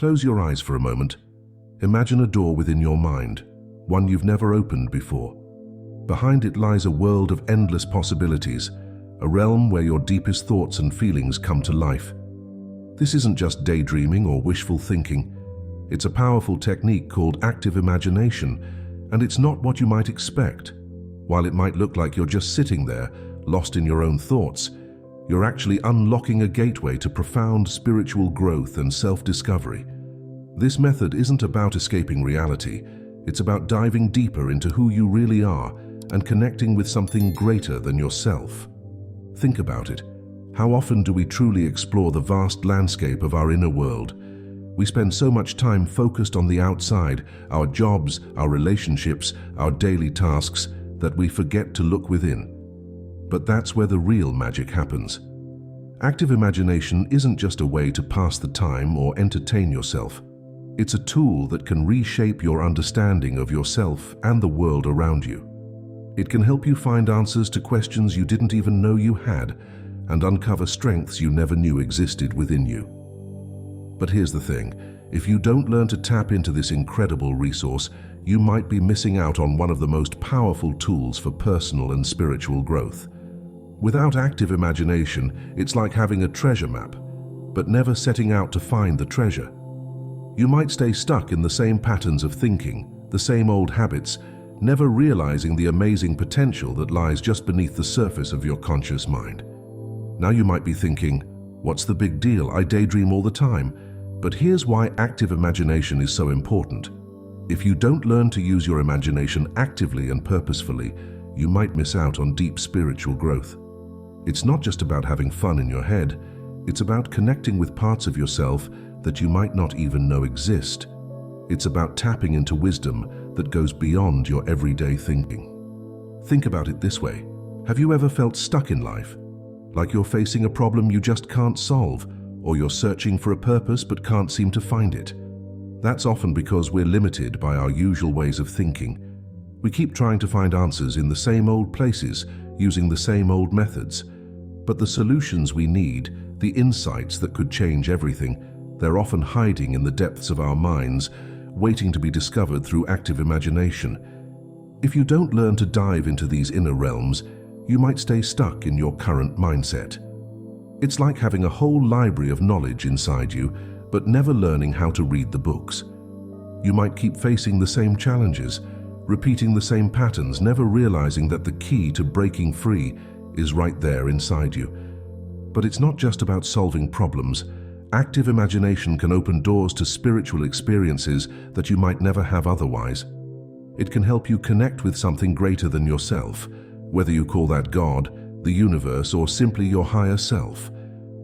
Close your eyes for a moment. Imagine a door within your mind, one you've never opened before. Behind it lies a world of endless possibilities, a realm where your deepest thoughts and feelings come to life. This isn't just daydreaming or wishful thinking. It's a powerful technique called active imagination, and it's not what you might expect. While it might look like you're just sitting there, lost in your own thoughts, you're actually unlocking a gateway to profound spiritual growth and self-discovery. This method isn't about escaping reality. It's about diving deeper into who you really are and connecting with something greater than yourself. Think about it. How often do we truly explore the vast landscape of our inner world? We spend so much time focused on the outside, our jobs, our relationships, our daily tasks, that we forget to look within. But that's where the real magic happens. Active imagination isn't just a way to pass the time or entertain yourself. It's a tool that can reshape your understanding of yourself and the world around you. It can help you find answers to questions you didn't even know you had, and uncover strengths you never knew existed within you. But here's the thing, if you don't learn to tap into this incredible resource, you might be missing out on one of the most powerful tools for personal and spiritual growth. Without active imagination, it's like having a treasure map, but never setting out to find the treasure. You might stay stuck in the same patterns of thinking, the same old habits, never realizing the amazing potential that lies just beneath the surface of your conscious mind. Now you might be thinking, what's the big deal? I daydream all the time. But here's why active imagination is so important. If you don't learn to use your imagination actively and purposefully, you might miss out on deep spiritual growth. It's not just about having fun in your head, it's about connecting with parts of yourself that you might not even know exist. It's about tapping into wisdom that goes beyond your everyday thinking. Think about it this way. Have you ever felt stuck in life? Like you're facing a problem you just can't solve, or you're searching for a purpose but can't seem to find it? That's often because we're limited by our usual ways of thinking. We keep trying to find answers in the same old places, using the same old methods. But the solutions we need, the insights that could change everything, they're often hiding in the depths of our minds, waiting to be discovered through active imagination. If you don't learn to dive into these inner realms, you might stay stuck in your current mindset. It's like having a whole library of knowledge inside you, but never learning how to read the books. You might keep facing the same challenges, repeating the same patterns, never realizing that the key to breaking free is right there inside you. But it's not just about solving problems. Active imagination can open doors to spiritual experiences that you might never have otherwise. It can help you connect with something greater than yourself, whether you call that God, the universe, or simply your higher self.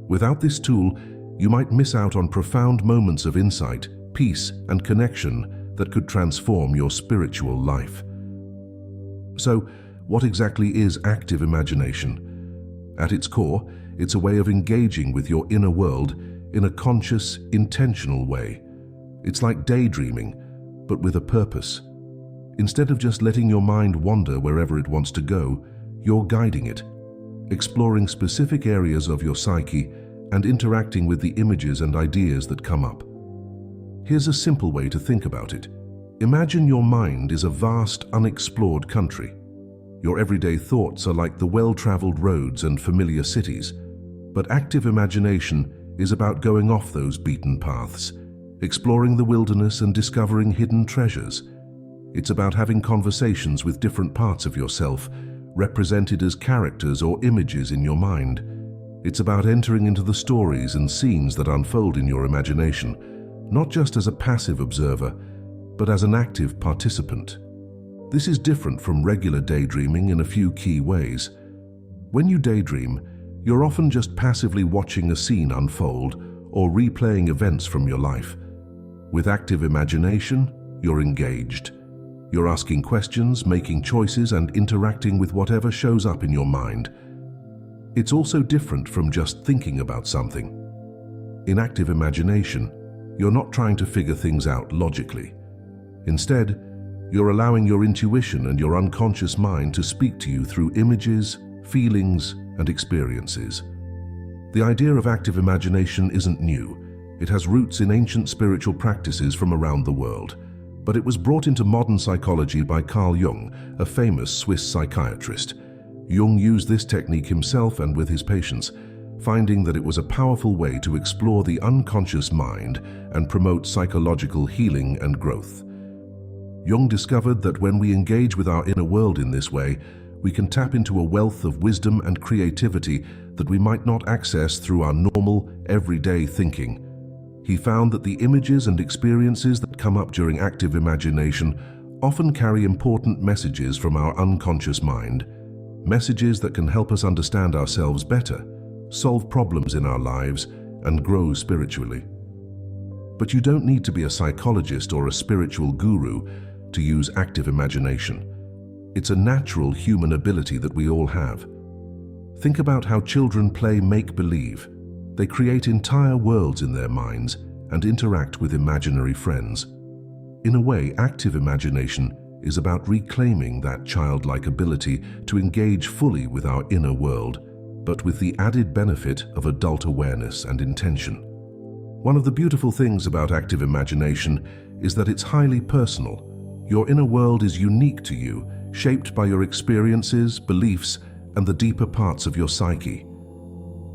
Without this tool, you might miss out on profound moments of insight, peace, and connection that could transform your spiritual life. So, what exactly is active imagination? At its core, it's a way of engaging with your inner world in a conscious, intentional way. It's like daydreaming, but with a purpose. Instead of just letting your mind wander wherever it wants to go, you're guiding it, exploring specific areas of your psyche and interacting with the images and ideas that come up. Here's a simple way to think about it. Imagine your mind is a vast, unexplored country. Your everyday thoughts are like the well-traveled roads and familiar cities, but active imagination is about going off those beaten paths, exploring the wilderness and discovering hidden treasures. It's about having conversations with different parts of yourself, represented as characters or images in your mind. It's about entering into the stories and scenes that unfold in your imagination, not just as a passive observer, but as an active participant. This is different from regular daydreaming in a few key ways. When you daydream, you're often just passively watching a scene unfold or replaying events from your life. With active imagination, you're engaged. You're asking questions, making choices, and interacting with whatever shows up in your mind. It's also different from just thinking about something. In active imagination, you're not trying to figure things out logically. Instead, you're allowing your intuition and your unconscious mind to speak to you through images, feelings, and experiences. The idea of active imagination isn't new. It has roots in ancient spiritual practices from around the world, but it was brought into modern psychology by Carl Jung, a famous Swiss psychiatrist. Jung used this technique himself and with his patients, finding that it was a powerful way to explore the unconscious mind and promote psychological healing and growth. Jung discovered that when we engage with our inner world in this way, we can tap into a wealth of wisdom and creativity that we might not access through our normal, everyday thinking. He found that the images and experiences that come up during active imagination often carry important messages from our unconscious mind, messages that can help us understand ourselves better, solve problems in our lives, and grow spiritually. But you don't need to be a psychologist or a spiritual guru to use active imagination. It's a natural human ability that we all have. Think about how children play make-believe. They create entire worlds in their minds and interact with imaginary friends. In a way, active imagination is about reclaiming that childlike ability to engage fully with our inner world, but with the added benefit of adult awareness and intention. One of the beautiful things about active imagination is that it's highly personal. Your inner world is unique to you, shaped by your experiences, beliefs, and the deeper parts of your psyche.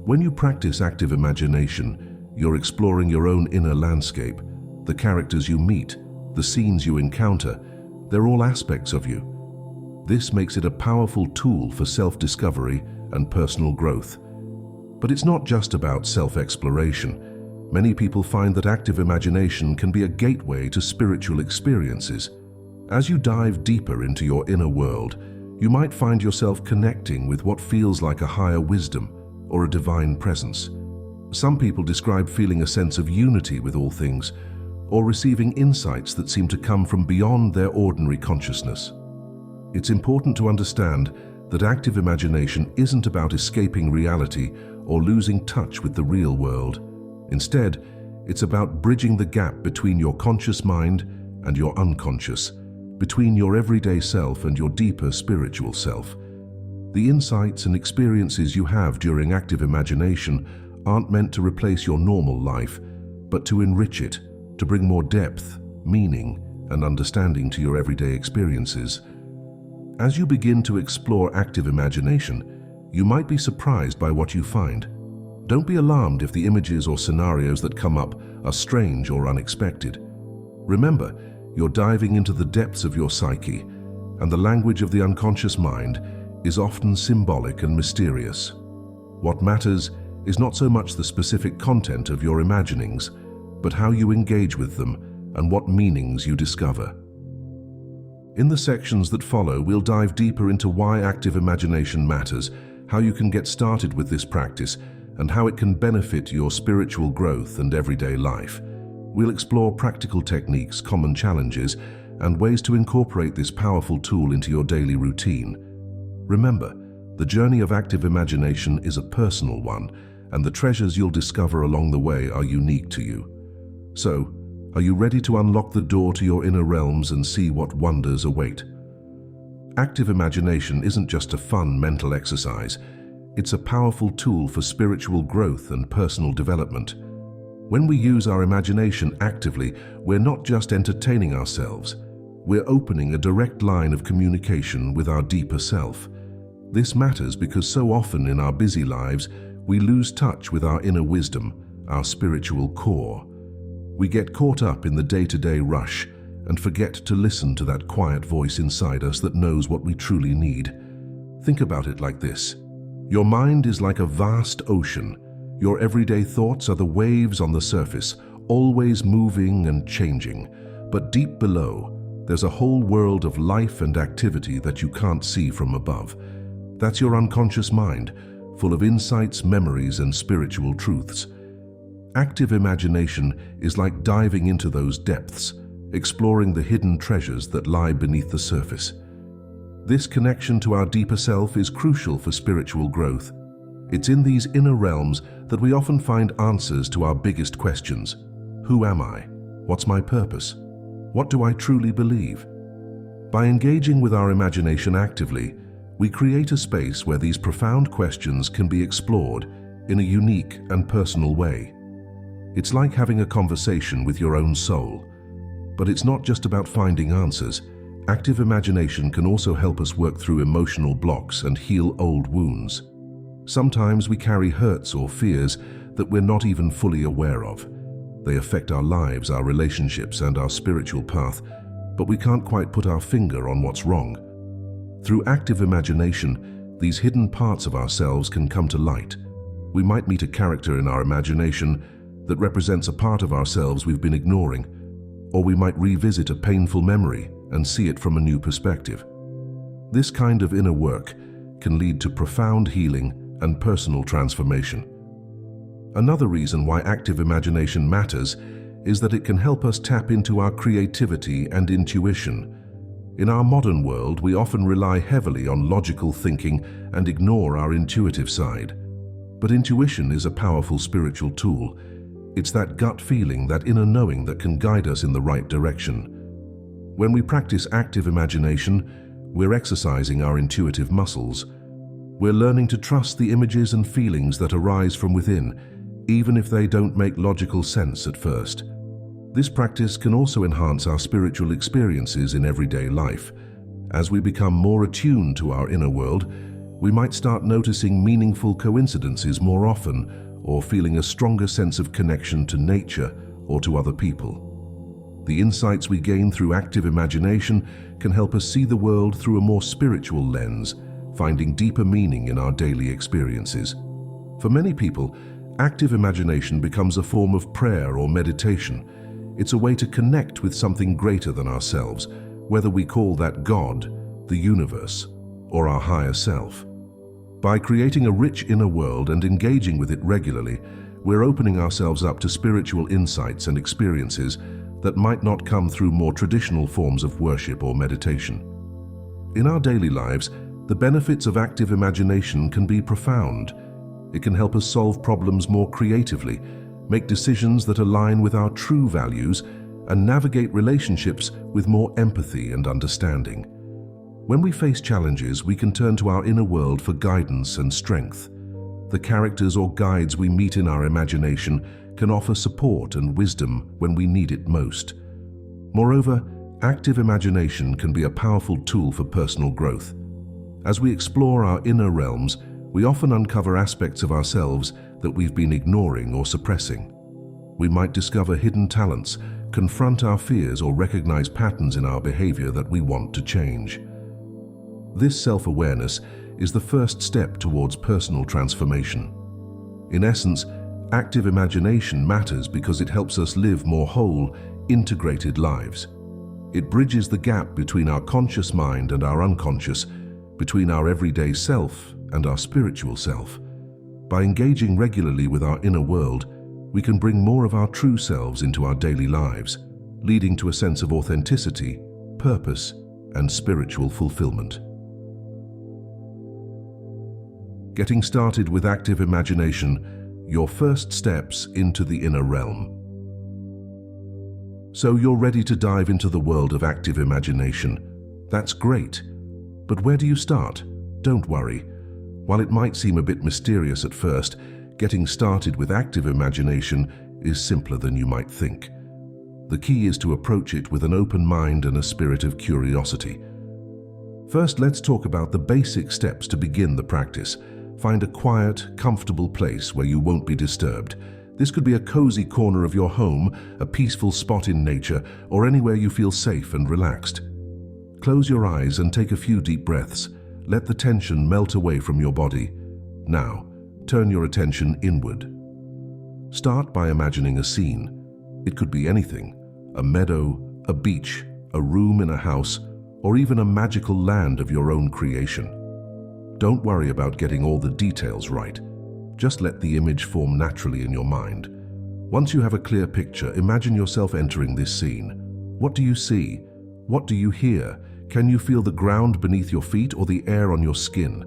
When you practice active imagination, you're exploring your own inner landscape. The characters you meet, the scenes you encounter, they're all aspects of you. This makes it a powerful tool for self-discovery and personal growth. But it's not just about self-exploration. Many people find that active imagination can be a gateway to spiritual experiences. As you dive deeper into your inner world, you might find yourself connecting with what feels like a higher wisdom or a divine presence. Some people describe feeling a sense of unity with all things, or receiving insights that seem to come from beyond their ordinary consciousness. It's important to understand that active imagination isn't about escaping reality or losing touch with the real world. Instead, it's about bridging the gap between your conscious mind and your unconscious, between your everyday self and your deeper spiritual self. The insights and experiences you have during active imagination aren't meant to replace your normal life, but to enrich it, to bring more depth, meaning, and understanding to your everyday experiences. As you begin to explore active imagination, you might be surprised by what you find. Don't be alarmed if the images or scenarios that come up are strange or unexpected. Remember, you're diving into the depths of your psyche, and the language of the unconscious mind is often symbolic and mysterious. What matters is not so much the specific content of your imaginings, but how you engage with them and what meanings you discover. In the sections that follow, we'll dive deeper into why active imagination matters, how you can get started with this practice, and how it can benefit your spiritual growth and everyday life. We'll explore practical techniques, common challenges, and ways to incorporate this powerful tool into your daily routine. Remember, the journey of active imagination is a personal one, and the treasures you'll discover along the way are unique to you. So, are you ready to unlock the door to your inner realms and see what wonders await? Active imagination isn't just a fun mental exercise. It's a powerful tool for spiritual growth and personal development. When we use our imagination actively, we're not just entertaining ourselves. We're opening a direct line of communication with our deeper self. This matters because so often in our busy lives, we lose touch with our inner wisdom, our spiritual core. We get caught up in the day-to-day rush and forget to listen to that quiet voice inside us that knows what we truly need. Think about it like this. Your mind is like a vast ocean. Your everyday thoughts are the waves on the surface, always moving and changing. But deep below, there's a whole world of life and activity that you can't see from above. That's your unconscious mind, full of insights, memories, and spiritual truths. Active imagination is like diving into those depths, exploring the hidden treasures that lie beneath the surface. This connection to our deeper self is crucial for spiritual growth. It's in these inner realms that we often find answers to our biggest questions. Who am I? What's my purpose? What do I truly believe? By engaging with our imagination actively, we create a space where these profound questions can be explored in a unique and personal way. It's like having a conversation with your own soul. But it's not just about finding answers. Active imagination can also help us work through emotional blocks and heal old wounds. Sometimes we carry hurts or fears that we're not even fully aware of. They affect our lives, our relationships, and our spiritual path, but we can't quite put our finger on what's wrong. Through active imagination, these hidden parts of ourselves can come to light. We might meet a character in our imagination that represents a part of ourselves we've been ignoring, or we might revisit a painful memory and see it from a new perspective. This kind of inner work can lead to profound healing and personal transformation. Another reason why active imagination matters is that it can help us tap into our creativity and intuition. In our modern world, we often rely heavily on logical thinking and ignore our intuitive side. But intuition is a powerful spiritual tool. It's that gut feeling, that inner knowing that can guide us in the right direction. When we practice active imagination, we're exercising our intuitive muscles. We're learning to trust the images and feelings that arise from within, even if they don't make logical sense at first. This practice can also enhance our spiritual experiences in everyday life. As we become more attuned to our inner world, we might start noticing meaningful coincidences more often, or feeling a stronger sense of connection to nature or to other people. The insights we gain through active imagination can help us see the world through a more spiritual lens, finding deeper meaning in our daily experiences. For many people, active imagination becomes a form of prayer or meditation. It's a way to connect with something greater than ourselves, whether we call that God, the universe, or our higher self. By creating a rich inner world and engaging with it regularly, we're opening ourselves up to spiritual insights and experiences that might not come through more traditional forms of worship or meditation. In our daily lives, the benefits of active imagination can be profound. It can help us solve problems more creatively, make decisions that align with our true values, and navigate relationships with more empathy and understanding. When we face challenges, we can turn to our inner world for guidance and strength. The characters or guides we meet in our imagination can offer support and wisdom when we need it most. Moreover, active imagination can be a powerful tool for personal growth. As we explore our inner realms, we often uncover aspects of ourselves that we've been ignoring or suppressing. We might discover hidden talents, confront our fears, or recognize patterns in our behavior that we want to change. This self-awareness is the first step towards personal transformation. In essence, active imagination matters because it helps us live more whole, integrated lives. It bridges the gap between our conscious mind and our unconscious, between our everyday self and our spiritual self. By engaging regularly with our inner world, we can bring more of our true selves into our daily lives, leading to a sense of authenticity, purpose, and spiritual fulfillment. Getting started with active imagination, your first steps into the inner realm. So you're ready to dive into the world of active imagination. That's great. But where do you start? Don't worry. While it might seem a bit mysterious at first, getting started with active imagination is simpler than you might think. The key is to approach it with an open mind and a spirit of curiosity. First, let's talk about the basic steps to begin the practice. Find a quiet, comfortable place where you won't be disturbed. This could be a cozy corner of your home, a peaceful spot in nature, or anywhere you feel safe and relaxed. Close your eyes and take a few deep breaths. Let the tension melt away from your body. Now, turn your attention inward. Start by imagining a scene. It could be anything: a meadow, a beach, a room in a house, or even a magical land of your own creation. Don't worry about getting all the details right. Just let the image form naturally in your mind. Once you have a clear picture, imagine yourself entering this scene. What do you see? What do you hear? Can you feel the ground beneath your feet or the air on your skin?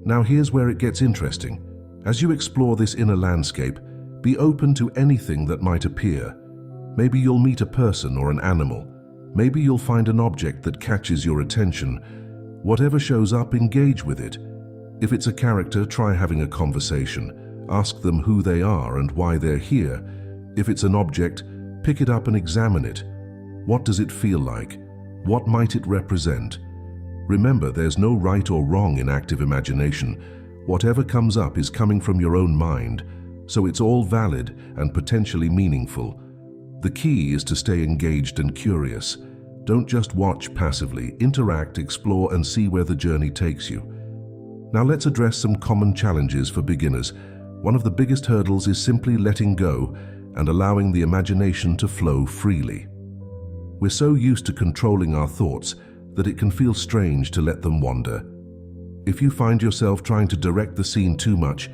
Now here's where it gets interesting. As you explore this inner landscape, be open to anything that might appear. Maybe you'll meet a person or an animal. Maybe you'll find an object that catches your attention. Whatever shows up, engage with it. If it's a character, try having a conversation. Ask them who they are and why they're here. If it's an object, pick it up and examine it. What does it feel like? What might it represent? Remember, there's no right or wrong in active imagination. Whatever comes up is coming from your own mind, so it's all valid and potentially meaningful. The key is to stay engaged and curious. Don't just watch passively, interact, explore, and see where the journey takes you. Now let's address some common challenges for beginners. One of the biggest hurdles is simply letting go and allowing the imagination to flow freely. We're so used to controlling our thoughts that it can feel strange to let them wander. If you find yourself trying to direct the scene too much,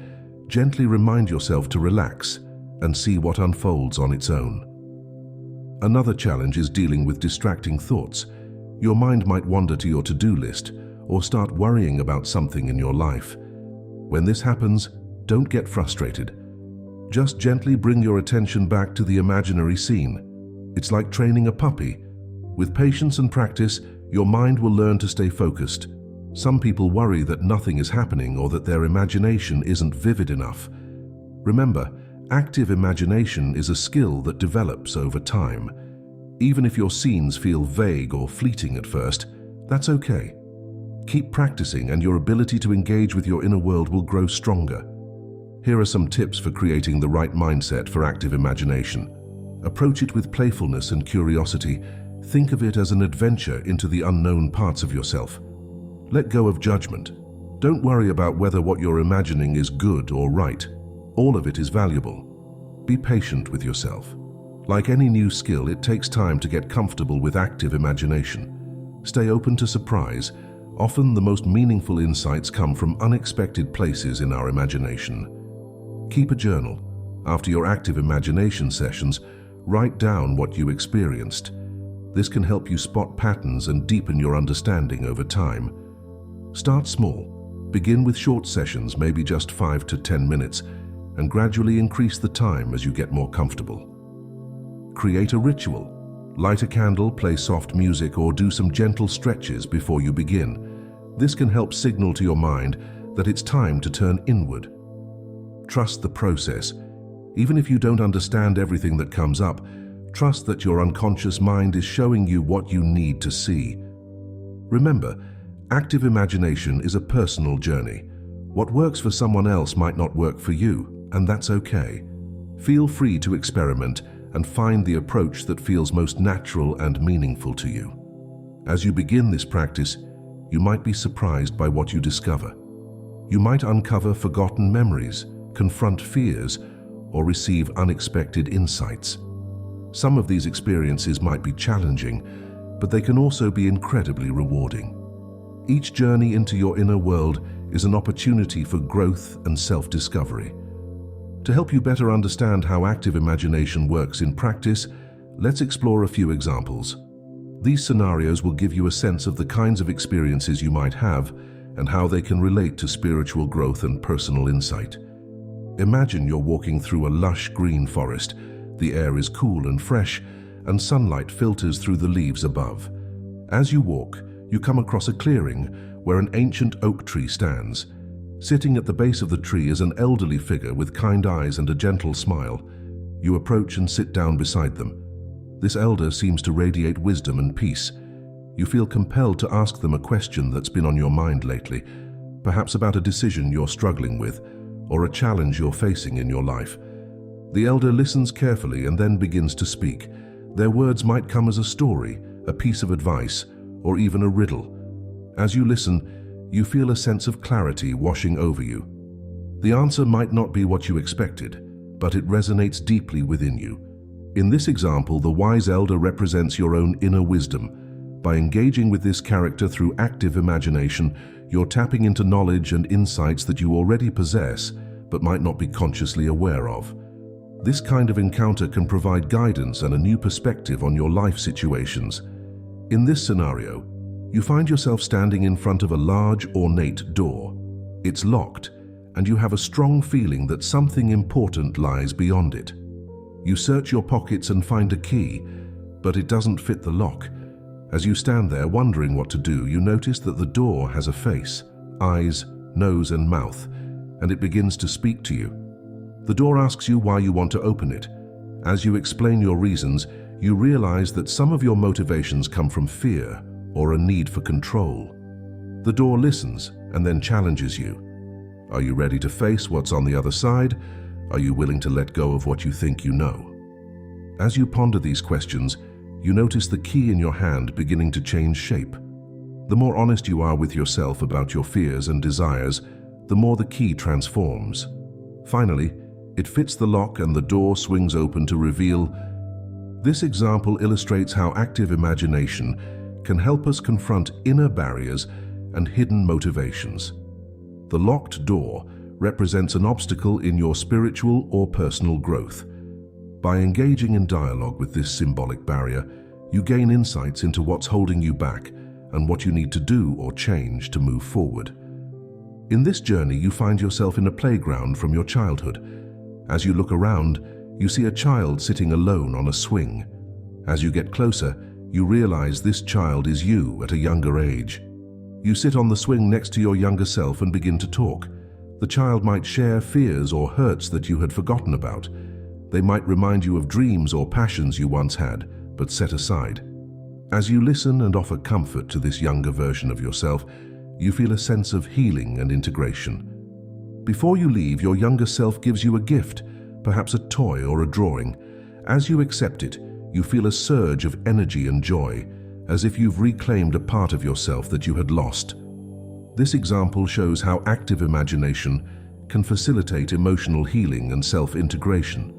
gently remind yourself to relax and see what unfolds on its own. Another challenge is dealing with distracting thoughts. Your mind might wander to your to-do list or start worrying about something in your life. When this happens, don't get frustrated. Just gently bring your attention back to the imaginary scene. It's like training a puppy. With patience and practice, your mind will learn to stay focused. Some people worry that nothing is happening or that their imagination isn't vivid enough. Remember, active imagination is a skill that develops over time. Even if your scenes feel vague or fleeting at first, that's okay. Keep practicing and your ability to engage with your inner world will grow stronger. Here are some tips for creating the right mindset for active imagination. Approach it with playfulness and curiosity. Think of it as an adventure into the unknown parts of yourself. Let go of judgment. Don't worry about whether what you're imagining is good or right. All of it is valuable. Be patient with yourself. Like any new skill, it takes time to get comfortable with active imagination. Stay open to surprise. Often the most meaningful insights come from unexpected places in our imagination. Keep a journal. After your active imagination sessions, write down what you experienced. This can help you spot patterns and deepen your understanding over time. Start small. Begin with short sessions, maybe just 5 to 10 minutes, and gradually increase the time as you get more comfortable. Create a ritual. Light a candle, play soft music, or do some gentle stretches before you begin. This can help signal to your mind that it's time to turn inward. Trust the process. Even if you don't understand everything that comes up, trust that your unconscious mind is showing you what you need to see. Remember, active imagination is a personal journey. What works for someone else might not work for you, and that's okay. Feel free to experiment and find the approach that feels most natural and meaningful to you. As you begin this practice, you might be surprised by what you discover. You might uncover forgotten memories, confront fears, or receive unexpected insights. Some of these experiences might be challenging, but they can also be incredibly rewarding. Each journey into your inner world is an opportunity for growth and self-discovery. To help you better understand how active imagination works in practice, let's explore a few examples. These scenarios will give you a sense of the kinds of experiences you might have and how they can relate to spiritual growth and personal insight. Imagine you're walking through a lush green forest. The air is cool and fresh, and sunlight filters through the leaves above. As you walk, you come across a clearing where an ancient oak tree stands. Sitting at the base of the tree is an elderly figure with kind eyes and a gentle smile. You approach and sit down beside them. This elder seems to radiate wisdom and peace. You feel compelled to ask them a question that's been on your mind lately, perhaps about a decision you're struggling with, or a challenge you're facing in your life. The elder listens carefully and then begins to speak. Their words might come as a story, a piece of advice, or even a riddle. As you listen, you feel a sense of clarity washing over you. The answer might not be what you expected, but it resonates deeply within you. In this example, the wise elder represents your own inner wisdom. By engaging with this character through active imagination, you're tapping into knowledge and insights that you already possess, but might not be consciously aware of. This kind of encounter can provide guidance and a new perspective on your life situations. In this scenario, you find yourself standing in front of a large, ornate door. It's locked, and you have a strong feeling that something important lies beyond it. You search your pockets and find a key, but it doesn't fit the lock. As you stand there wondering what to do, you notice that the door has a face, eyes, nose, and mouth, and it begins to speak to you. The door asks you why you want to open it, As you explain your reasons, you realize that some of your motivations come from fear or a need for control. The door listens and then challenges you. Are you ready to face what's on the other side? Are you willing to let go of what you think you know? As you ponder these questions, you notice the key in your hand beginning to change shape. The more honest you are with yourself about your fears and desires, the more the key transforms. Finally, it fits the lock and the door swings open to reveal. This example illustrates how active imagination can help us confront inner barriers and hidden motivations. The locked door represents an obstacle in your spiritual or personal growth. By engaging in dialogue with this symbolic barrier, you gain insights into what's holding you back and what you need to do or change to move forward. In this journey, you find yourself in a playground from your childhood. As you look around, you see a child sitting alone on a swing. As you get closer, you realize this child is you at a younger age. You sit on the swing next to your younger self and begin to talk. The child might share fears or hurts that you had forgotten about. They might remind you of dreams or passions you once had, but set aside. As you listen and offer comfort to this younger version of yourself, you feel a sense of healing and integration. Before you leave, your younger self gives you a gift, perhaps a toy or a drawing. As you accept it, you feel a surge of energy and joy, as if you've reclaimed a part of yourself that you had lost. This example shows how active imagination can facilitate emotional healing and self-integration.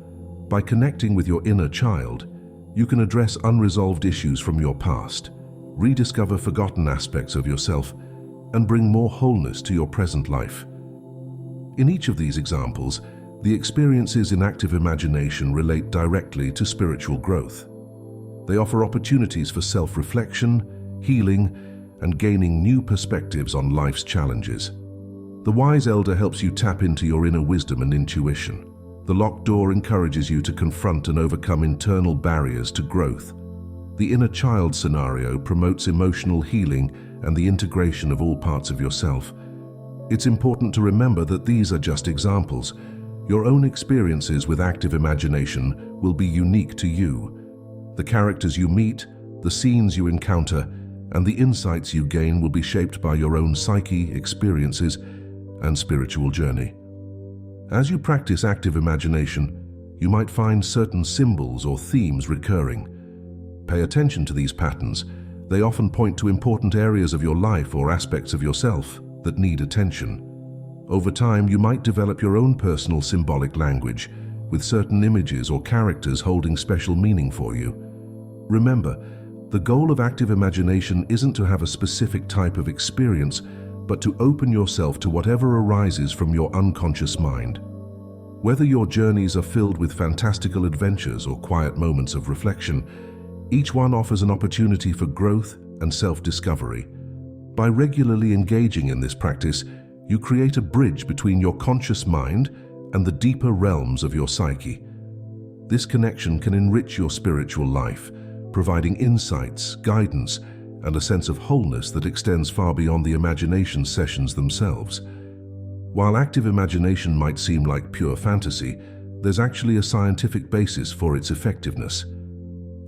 By connecting with your inner child, you can address unresolved issues from your past, rediscover forgotten aspects of yourself, and bring more wholeness to your present life. In each of these examples, the experiences in active imagination relate directly to spiritual growth. They offer opportunities for self-reflection, healing, and gaining new perspectives on life's challenges. The wise elder helps you tap into your inner wisdom and intuition. The locked door encourages you to confront and overcome internal barriers to growth. The inner child scenario promotes emotional healing and the integration of all parts of yourself. It's important to remember that these are just examples. Your own experiences with active imagination will be unique to you. The characters you meet, the scenes you encounter, and the insights you gain will be shaped by your own psyche, experiences, and spiritual journey. As you practice active imagination, you might find certain symbols or themes recurring. Pay attention to these patterns. They often point to important areas of your life or aspects of yourself that need attention. Over time, you might develop your own personal symbolic language, with certain images or characters holding special meaning for you. Remember, the goal of active imagination isn't to have a specific type of experience, but to open yourself to whatever arises from your unconscious mind. Whether your journeys are filled with fantastical adventures or quiet moments of reflection, each one offers an opportunity for growth and self-discovery. By regularly engaging in this practice, you create a bridge between your conscious mind and the deeper realms of your psyche. This connection can enrich your spiritual life, providing insights, guidance, and a sense of wholeness that extends far beyond the imagination sessions themselves. While active imagination might seem like pure fantasy, there's actually a scientific basis for its effectiveness.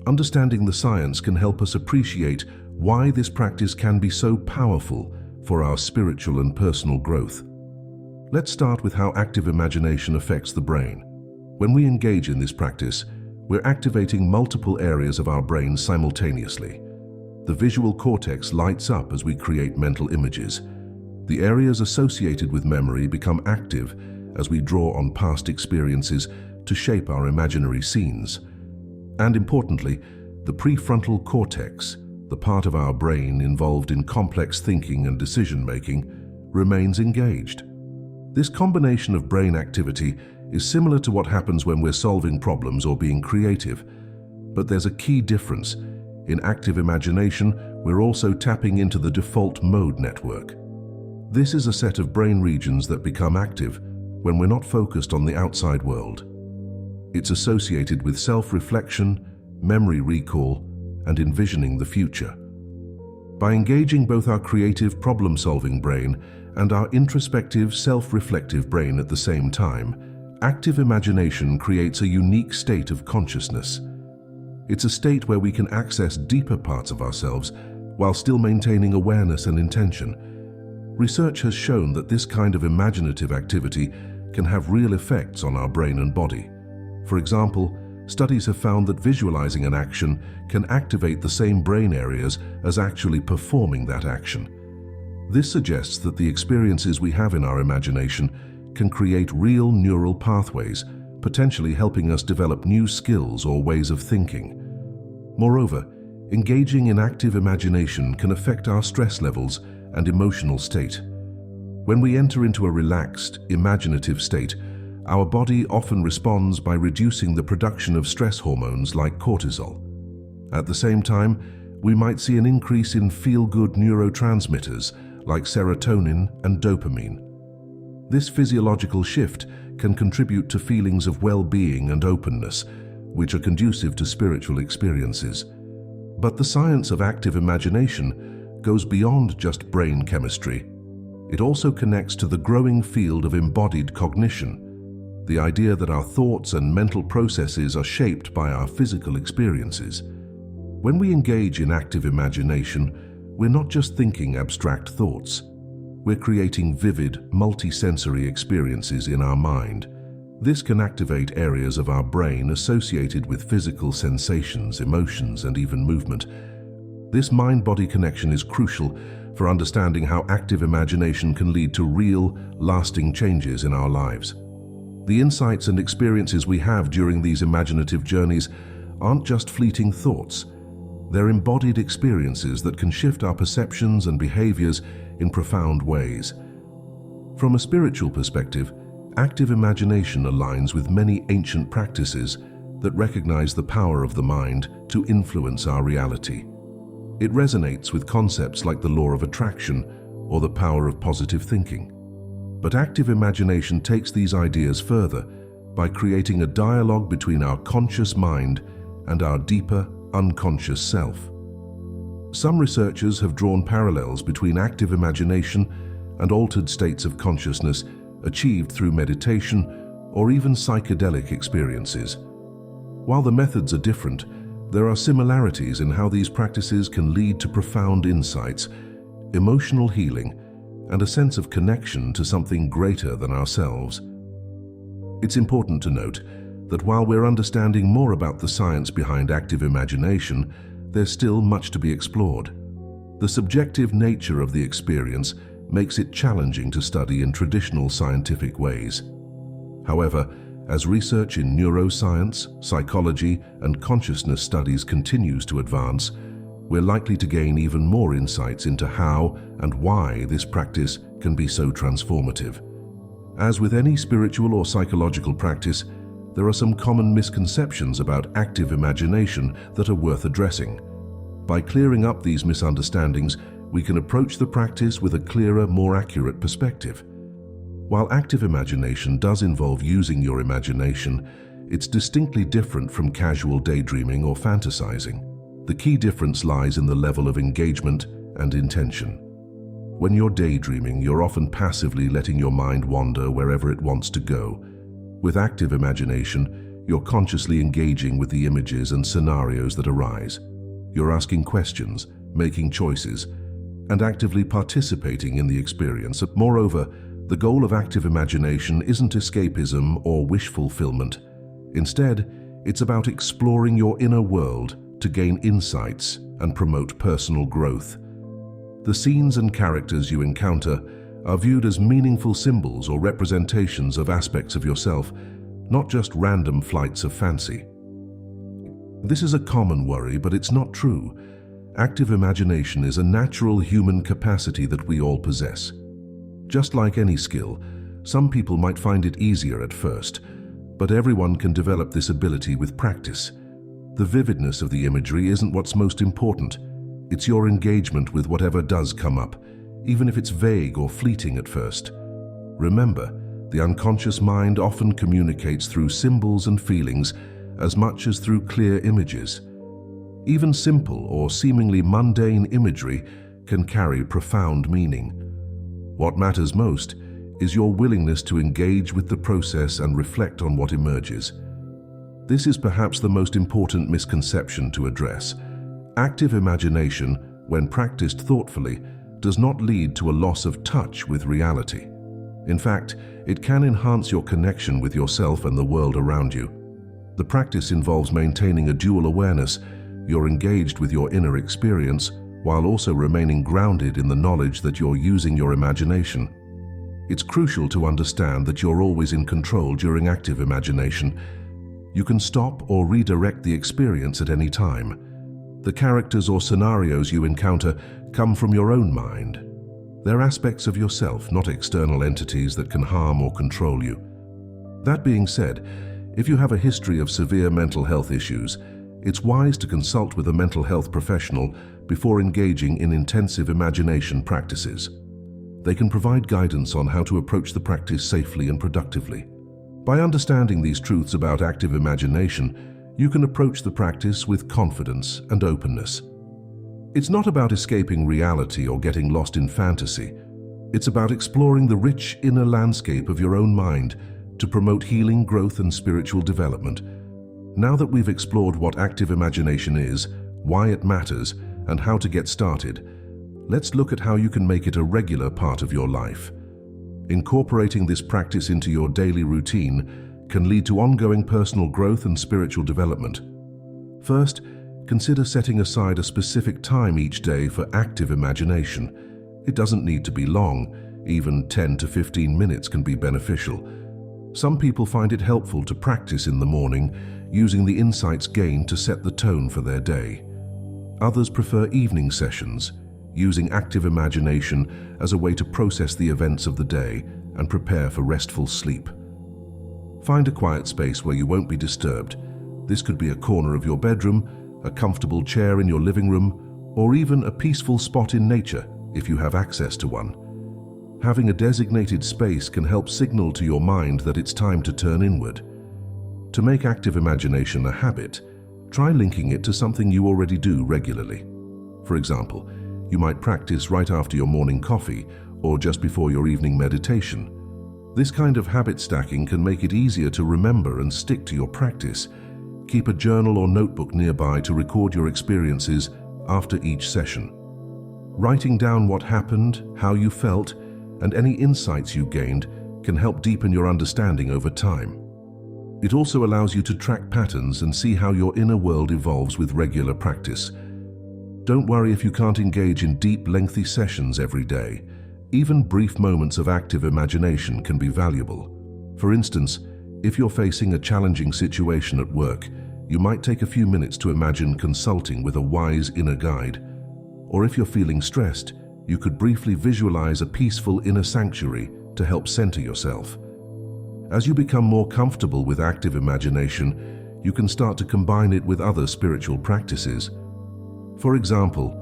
Understanding the science can help us appreciate why this practice can be so powerful for our spiritual and personal growth. Let's start with how active imagination affects the brain. When we engage in this practice, we're activating multiple areas of our brain simultaneously. The visual cortex lights up as we create mental images. The areas associated with memory become active as we draw on past experiences to shape our imaginary scenes. And importantly, the prefrontal cortex, the part of our brain involved in complex thinking and decision-making, remains engaged. This combination of brain activity is similar to what happens when we're solving problems or being creative. But there's a key difference. In active imagination, we're also tapping into the default mode network. This is a set of brain regions that become active when we're not focused on the outside world. It's associated with self-reflection, memory recall, and envisioning the future. By engaging both our creative problem-solving brain and our introspective, self-reflective brain at the same time, Active imagination creates a unique state of consciousness. It's a state where we can access deeper parts of ourselves while still maintaining awareness and intention. Research has shown that this kind of imaginative activity can have real effects on our brain and body. For example, studies have found that visualizing an action can activate the same brain areas as actually performing that action. This suggests that the experiences we have in our imagination can create real neural pathways, potentially helping us develop new skills or ways of thinking. Moreover, engaging in active imagination can affect our stress levels and emotional state. When we enter into a relaxed, imaginative state, our body often responds by reducing the production of stress hormones like cortisol. At the same time, we might see an increase in feel-good neurotransmitters like serotonin and dopamine. This physiological shift can contribute to feelings of well-being and openness, which are conducive to spiritual experiences. But the science of active imagination goes beyond just brain chemistry. It also connects to the growing field of embodied cognition, the idea that our thoughts and mental processes are shaped by our physical experiences. When we engage in active imagination, we're not just thinking abstract thoughts. We're creating vivid, multisensory experiences in our mind. This can activate areas of our brain associated with physical sensations, emotions, and even movement. This mind-body connection is crucial for understanding how active imagination can lead to real, lasting changes in our lives. The insights and experiences we have during these imaginative journeys aren't just fleeting thoughts. They're embodied experiences that can shift our perceptions and behaviors in profound ways. From a spiritual perspective, active imagination aligns with many ancient practices that recognize the power of the mind to influence our reality. It resonates with concepts like the law of attraction or the power of positive thinking. But active imagination takes these ideas further by creating a dialogue between our conscious mind and our deeper, unconscious self. Some researchers have drawn parallels between active imagination and altered states of consciousness achieved through meditation or even psychedelic experiences. While the methods are different, there are similarities in how these practices can lead to profound insights, emotional healing, and a sense of connection to something greater than ourselves. It's important to note that while we're understanding more about the science behind active imagination, there's still much to be explored. The subjective nature of the experience makes it challenging to study in traditional scientific ways. However, as research in neuroscience, psychology, and consciousness studies continues to advance, we're likely to gain even more insights into how and why this practice can be so transformative. As with any spiritual or psychological practice, there are some common misconceptions about active imagination that are worth addressing. By clearing up these misunderstandings, we can approach the practice with a clearer, more accurate perspective. While active imagination does involve using your imagination, it's distinctly different from casual daydreaming or fantasizing. The key difference lies in the level of engagement and intention. When you're daydreaming, you're often passively letting your mind wander wherever it wants to go. With active imagination, you're consciously engaging with the images and scenarios that arise. You're asking questions, making choices, and actively participating in the experience. Moreover, the goal of active imagination isn't escapism or wish fulfillment. Instead, it's about exploring your inner world to gain insights and promote personal growth. The scenes and characters you encounter are viewed as meaningful symbols or representations of aspects of yourself, not just random flights of fancy. This is a common worry, but it's not true. Active imagination is a natural human capacity that we all possess. Just like any skill, some people might find it easier at first, but everyone can develop this ability with practice. The vividness of the imagery isn't what's most important. It's your engagement with whatever does come up, even if it's vague or fleeting at first. Remember, the unconscious mind often communicates through symbols and feelings as much as through clear images. Even simple or seemingly mundane imagery can carry profound meaning. What matters most is your willingness to engage with the process and reflect on what emerges. This is perhaps the most important misconception to address. Active imagination, when practiced thoughtfully, does not lead to a loss of touch with reality. In fact, it can enhance your connection with yourself and the world around you. The practice involves maintaining a dual awareness. You're engaged with your inner experience while also remaining grounded in the knowledge that you're using your imagination. It's crucial to understand that you're always in control during active imagination. You can stop or redirect the experience at any time. The characters or scenarios you encounter come from your own mind. They're aspects of yourself, not external entities that can harm or control you. That being said, if you have a history of severe mental health issues, it's wise to consult with a mental health professional before engaging in intensive imagination practices. They can provide guidance on how to approach the practice safely and productively. By understanding these truths about active imagination, you can approach the practice with confidence and openness. It's not about escaping reality or getting lost in fantasy. It's about exploring the rich inner landscape of your own mind to promote healing, growth, and spiritual development. Now that we've explored what active imagination is, why it matters, and how to get started, let's look at how you can make it a regular part of your life. Incorporating this practice into your daily routine can lead to ongoing personal growth and spiritual development. First, consider setting aside a specific time each day for active imagination. It doesn't need to be long. Even 10 to 15 minutes can be beneficial. Some people find it helpful to practice in the morning, using the insights gained to set the tone for their day. Others prefer evening sessions, using active imagination as a way to process the events of the day and prepare for restful sleep. Find a quiet space where you won't be disturbed. This could be a corner of your bedroom, a comfortable chair in your living room, or even a peaceful spot in nature if you have access to one. Having a designated space can help signal to your mind that it's time to turn inward. To make active imagination a habit, try linking it to something you already do regularly. For example, you might practice right after your morning coffee or just before your evening meditation. This kind of habit stacking can make it easier to remember and stick to your practice. Keep a journal or notebook nearby to record your experiences after each session. Writing down what happened, how you felt, and any insights you gained can help deepen your understanding over time. It also allows you to track patterns and see how your inner world evolves with regular practice. Don't worry if you can't engage in deep, lengthy sessions every day. Even brief moments of active imagination can be valuable. For instance, if you're facing a challenging situation at work, you might take a few minutes to imagine consulting with a wise inner guide. Or if you're feeling stressed, you could briefly visualize a peaceful inner sanctuary to help center yourself. As you become more comfortable with active imagination, you can start to combine it with other spiritual practices. For example,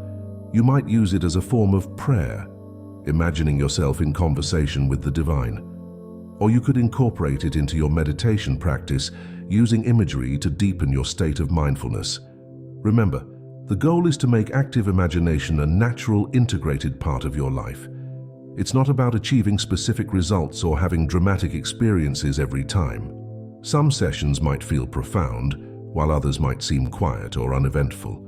you might use it as a form of prayer, imagining yourself in conversation with the divine. Or you could incorporate it into your meditation practice, using imagery to deepen your state of mindfulness. Remember, the goal is to make active imagination a natural, integrated part of your life. It's not about achieving specific results or having dramatic experiences every time. Some sessions might feel profound, while others might seem quiet or uneventful.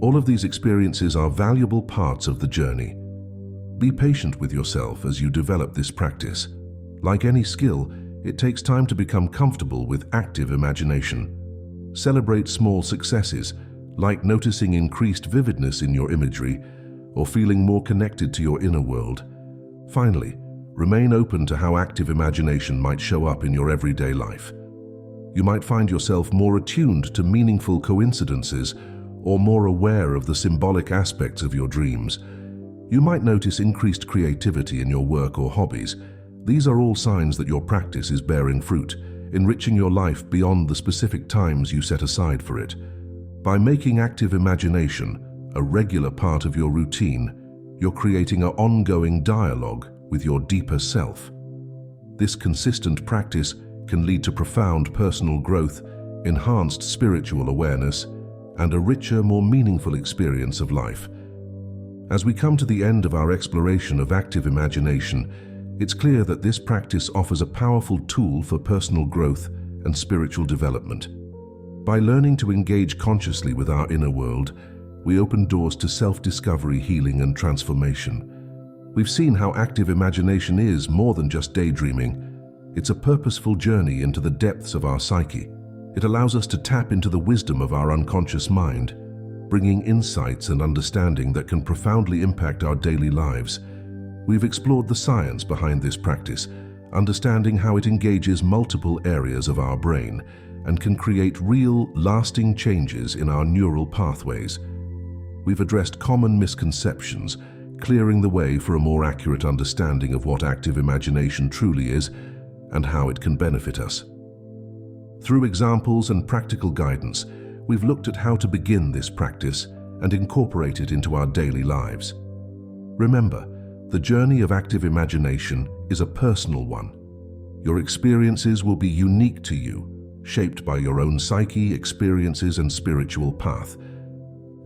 All of these experiences are valuable parts of the journey. Be patient with yourself as you develop this practice. Like any skill, it takes time to become comfortable with active imagination. Celebrate small successes, like noticing increased vividness in your imagery or feeling more connected to your inner world. Finally, remain open to how active imagination might show up in your everyday life. You might find yourself more attuned to meaningful coincidences or more aware of the symbolic aspects of your dreams. You might notice increased creativity in your work or hobbies. These are all signs that your practice is bearing fruit, enriching your life beyond the specific times you set aside for it. By making active imagination a regular part of your routine, you're creating an ongoing dialogue with your deeper self. This consistent practice can lead to profound personal growth, enhanced spiritual awareness, and a richer, more meaningful experience of life. As we come to the end of our exploration of active imagination, It's clear that this practice offers a powerful tool for personal growth and spiritual development. By learning to engage consciously with our inner world, we open doors to self-discovery, healing, and transformation. We've seen how active imagination is more than just daydreaming. It's a purposeful journey into the depths of our psyche. It allows us to tap into the wisdom of our unconscious mind, bringing insights and understanding that can profoundly impact our daily lives. We've explored the science behind this practice, understanding how it engages multiple areas of our brain and can create real, lasting changes in our neural pathways. We've addressed common misconceptions, clearing the way for a more accurate understanding of what active imagination truly is and how it can benefit us. Through examples and practical guidance, we've looked at how to begin this practice and incorporate it into our daily lives. Remember, the journey of active imagination is a personal one. Your experiences will be unique to you, shaped by your own psyche, experiences, and spiritual path.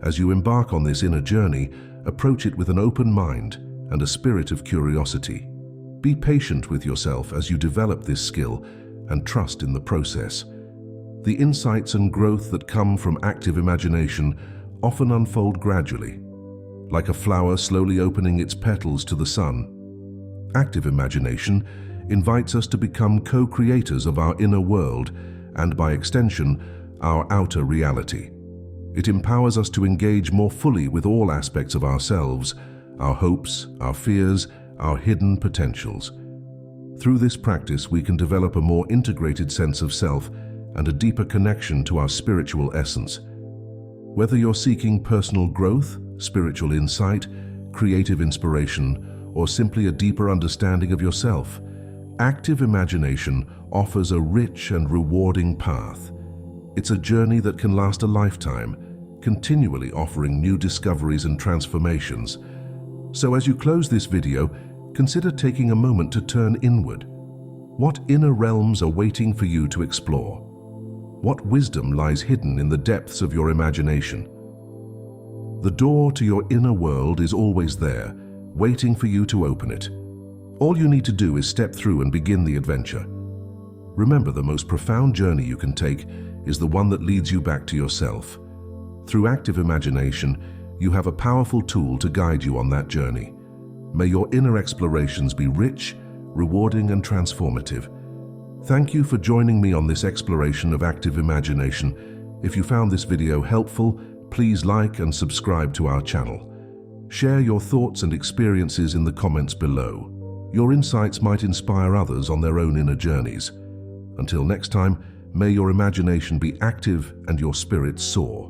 As you embark on this inner journey, approach it with an open mind and a spirit of curiosity. Be patient with yourself as you develop this skill and trust in the process. The insights and growth that come from active imagination often unfold gradually, like a flower slowly opening its petals to the sun. Active imagination invites us to become co-creators of our inner world and, by extension, our outer reality. It empowers us to engage more fully with all aspects of ourselves, our hopes, our fears, our hidden potentials. Through this practice, we can develop a more integrated sense of self and a deeper connection to our spiritual essence. Whether you're seeking personal growth, spiritual insight, creative inspiration, or simply a deeper understanding of yourself, active imagination offers a rich and rewarding path. It's a journey that can last a lifetime, continually offering new discoveries and transformations. So as you close this video, consider taking a moment to turn inward. What inner realms are waiting for you to explore? What wisdom lies hidden in the depths of your imagination? The door to your inner world is always there, waiting for you to open it. All you need to do is step through and begin the adventure. Remember, the most profound journey you can take is the one that leads you back to yourself. Through active imagination, you have a powerful tool to guide you on that journey. May your inner explorations be rich, rewarding, and transformative. Thank you for joining me on this exploration of active imagination. If you found this video helpful, please like and subscribe to our channel. Share your thoughts and experiences in the comments below. Your insights might inspire others on their own inner journeys. Until next time, may your imagination be active and your spirit soar.